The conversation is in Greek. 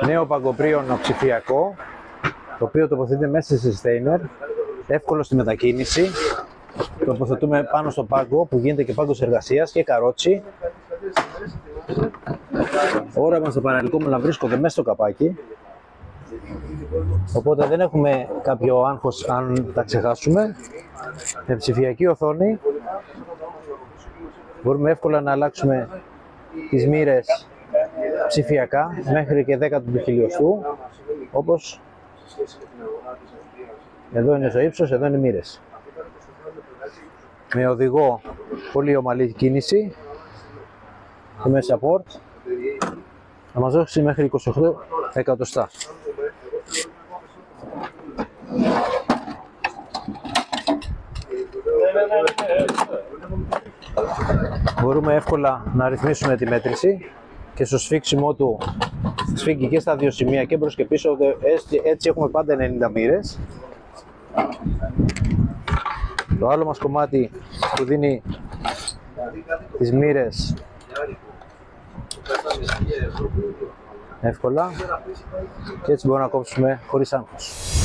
Νέο παγκοπρίωνο ψηφιακό, το οποίο τοποθετείται μέσα σε sustainer, εύκολο στη μετακίνηση. Τοποθετούμε πάνω στο πάγκο που γίνεται και πάγκος εργασίας και καρότσι. Όραμα στο παραλικό να βρίσκονται μέσα στο καπάκι, οπότε δεν έχουμε κάποιο άγχος αν τα ξεχάσουμε. Με ψηφιακή οθόνη μπορούμε εύκολα να αλλάξουμε τις μοίρες ψηφιακά μέχρι και 10 του χιλιοστού, όπως εδώ είναι το ύψος, εδώ είναι οι μοίρες. Με οδηγό πολύ ομαλή κίνηση, το μέσα support θα μας δώσει μέχρι 28 εκατοστά. Μπορούμε εύκολα να ρυθμίσουμε τη μέτρηση και στο σφίξιμό του σφίγγει και στα δύο σημεία και μπρος και πίσω, έτσι έχουμε πάντα 90 μοίρες. Το άλλο μας κομμάτι που δίνει τις μοίρες εύκολα και έτσι μπορούμε να κόψουμε χωρίς άγχος.